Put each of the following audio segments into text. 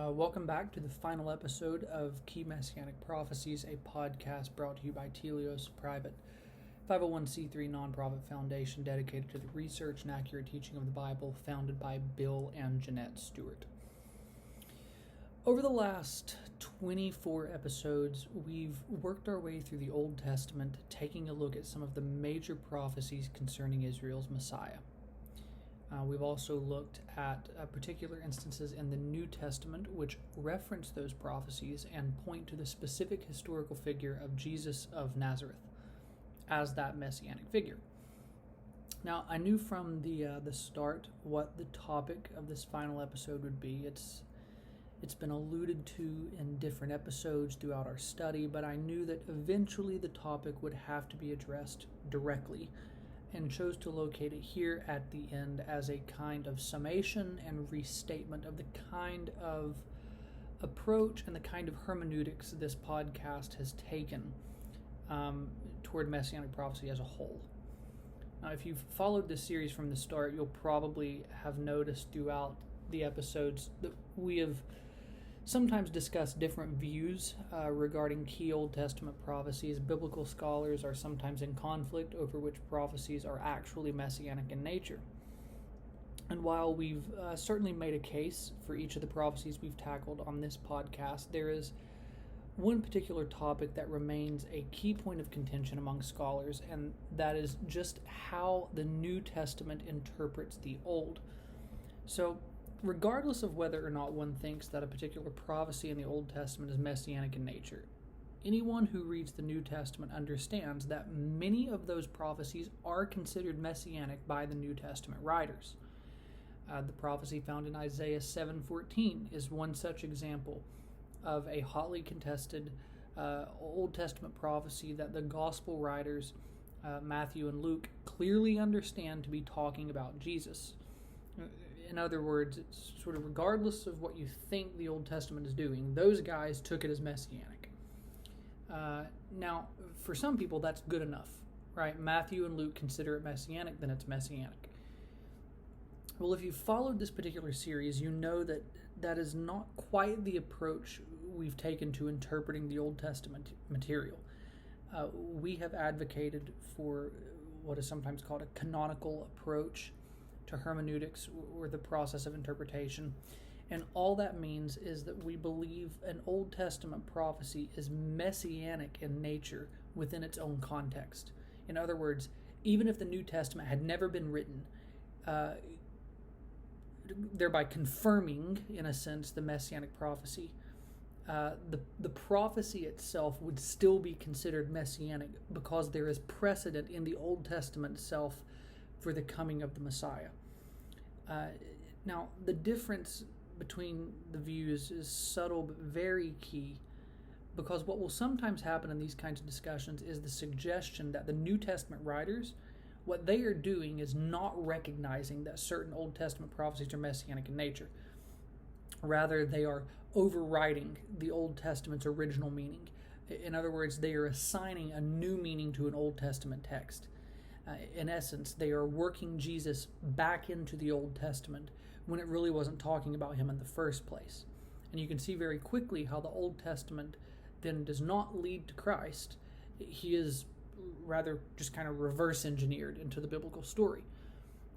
Welcome back to the final episode of Key Messianic Prophecies, a podcast brought to you by Telios, private 501c3 nonprofit foundation dedicated to the research and accurate teaching of the Bible, founded by Bill and Jeanette Stewart. Over the last 24 episodes, we've worked our way through the Old Testament, taking a look at some of the major prophecies concerning Israel's Messiah. We've also looked at particular instances in the New Testament which reference those prophecies and point to the specific historical figure of Jesus of Nazareth as that messianic figure. Now, I knew from the start what the topic of this final episode would be. It's been alluded to in different episodes throughout our study, but I knew that eventually the topic would have to be addressed directly, and chose to locate it here at the end as a kind of summation and restatement of the kind of approach and the kind of hermeneutics this podcast has taken toward Messianic prophecy as a whole. Now, if you've followed this series from the start, you'll probably have noticed throughout the episodes that we have sometimes discussed different views regarding key Old Testament prophecies. Biblical scholars are sometimes in conflict over which prophecies are actually messianic in nature. And while we've certainly made a case for each of the prophecies we've tackled on this podcast, there is one particular topic that remains a key point of contention among scholars, and that is just how the New Testament interprets the Old. So, regardless of whether or not one thinks that a particular prophecy in the Old Testament is messianic in nature, anyone who reads the New Testament understands that many of those prophecies are considered messianic by the New Testament writers. The prophecy found in Isaiah 7:14 is one such example of a hotly contested Old Testament prophecy that the Gospel writers, Matthew and Luke, clearly understand to be talking about Jesus. In other words, it's sort of regardless of what you think the Old Testament is doing, those guys took it as messianic. Now, for some people, that's good enough, right? Matthew and Luke consider it messianic, then it's messianic. Well, if you've followed this particular series, you know that that is not quite the approach we've taken to interpreting the Old Testament material. We have advocated for what is sometimes called a canonical approach to hermeneutics, or the process of interpretation. And all that means is that we believe an Old Testament prophecy is messianic in nature within its own context. In other words, even if the New Testament had never been written, thereby confirming, in a sense, the messianic prophecy, the prophecy itself would still be considered messianic because there is precedent in the Old Testament itself for the coming of the Messiah. Now, the difference between the views is subtle but very key, because what will sometimes happen in these kinds of discussions is the suggestion that the New Testament writers, what they are doing is not recognizing that certain Old Testament prophecies are messianic in nature. Rather, they are overriding the Old Testament's original meaning. In other words, they are assigning a new meaning to an Old Testament text. In essence, they are working Jesus back into the Old Testament when it really wasn't talking about him in the first place. And you can see very quickly how the Old Testament then does not lead to Christ. He is rather just kind of reverse engineered into the biblical story.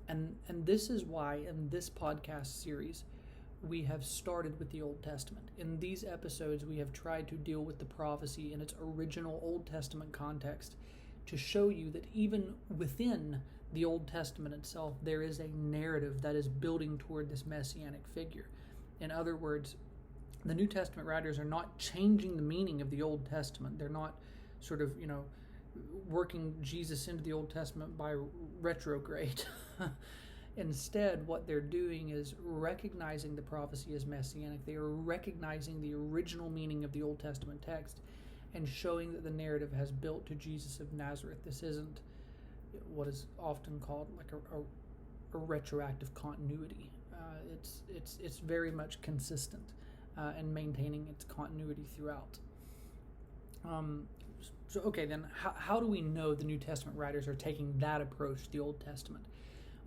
And this is why in this podcast series we have started with the Old Testament. In these episodes we have tried to deal with the prophecy in its original Old Testament context, to show you that even within the Old Testament itself, there is a narrative that is building toward this messianic figure. In other words, the New Testament writers are not changing the meaning of the Old Testament. They're not sort of, working Jesus into the Old Testament by retrograde. Instead, what they're doing is recognizing the prophecy as messianic. They are recognizing the original meaning of the Old Testament text and showing that the narrative has built to Jesus of Nazareth. This isn't what is often called like a retroactive continuity. It's very much consistent and maintaining its continuity throughout. So okay, then how do we know the New Testament writers are taking that approach to the Old Testament?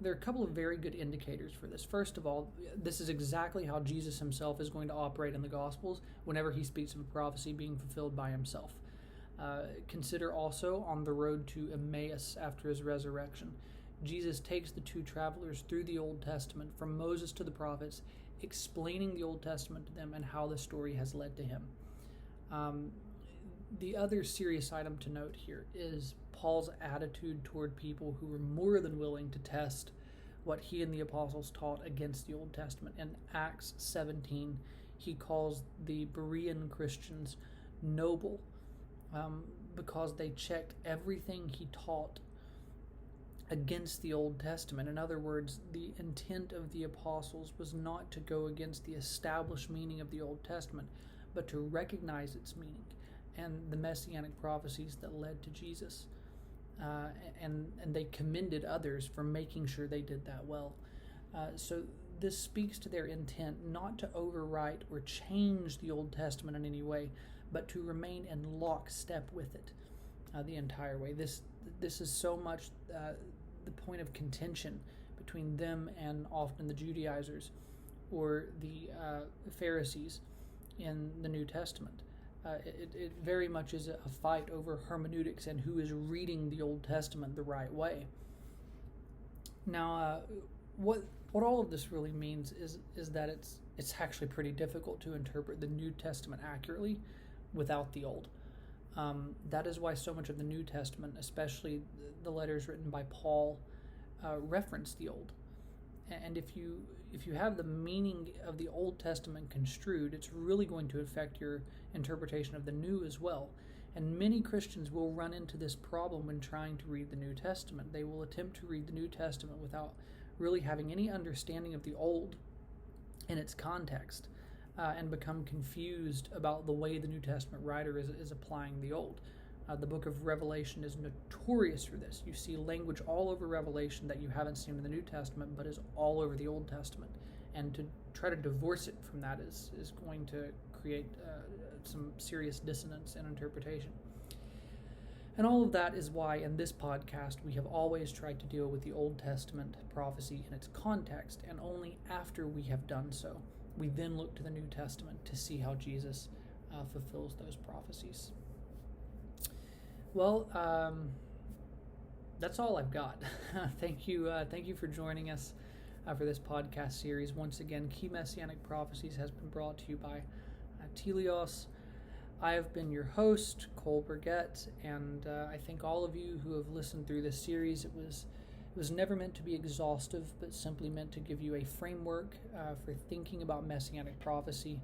there are a couple of very good indicators for this. First of all, this is exactly how Jesus himself is going to operate in the Gospels whenever he speaks of a prophecy being fulfilled by himself. Consider also on the road to Emmaus after his resurrection. Jesus takes the two travelers through the Old Testament, from Moses to the prophets, explaining the Old Testament to them and how the story has led to him. The other serious item to note here is Paul's attitude toward people who were more than willing to test what he and the apostles taught against the Old Testament. In Acts 17, he calls the Berean Christians noble because they checked everything he taught against the Old Testament. In other words, the intent of the apostles was not to go against the established meaning of the Old Testament, but to recognize its meaning and the Messianic prophecies that led to Jesus. And they commended others for making sure they did that well. So this speaks to their intent not to overwrite or change the Old Testament in any way, but to remain in lockstep with it the entire way. This is so much the point of contention between them and often the Judaizers or the Pharisees in the New Testament. It very much is a fight over hermeneutics and who is reading the Old Testament the right way. Now, what all of this really means is that it's actually pretty difficult to interpret the New Testament accurately without the Old. That is why so much of the New Testament, especially the letters written by Paul, reference the Old. And if you have the meaning of the Old Testament construed, it's really going to affect your interpretation of the New as well. And many Christians will run into this problem when trying to read the New Testament. They will attempt to read the New Testament without really having any understanding of the Old in its context, and become confused about the way the New Testament writer is applying the Old. The book of Revelation is notorious for this. You see language all over Revelation that you haven't seen in the New Testament, but is all over the Old Testament. And to try to divorce it from that is going to create some serious dissonance in interpretation. And all of that is why in this podcast we have always tried to deal with the Old Testament prophecy in its context, and only after we have done so, we then look to the New Testament to see how Jesus fulfills those prophecies. Well, that's all I've got. Thank you for joining us for this podcast series. Once again, Key Messianic Prophecies has been brought to you by Telios. I have been your host, Cole Burgett, and I thank all of you who have listened through this series. It was never meant to be exhaustive, but simply meant to give you a framework for thinking about Messianic prophecy.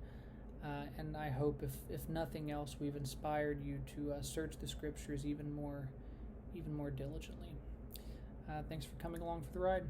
And I hope, if nothing else, we've inspired you to search the Scriptures even more diligently. Thanks for coming along for the ride.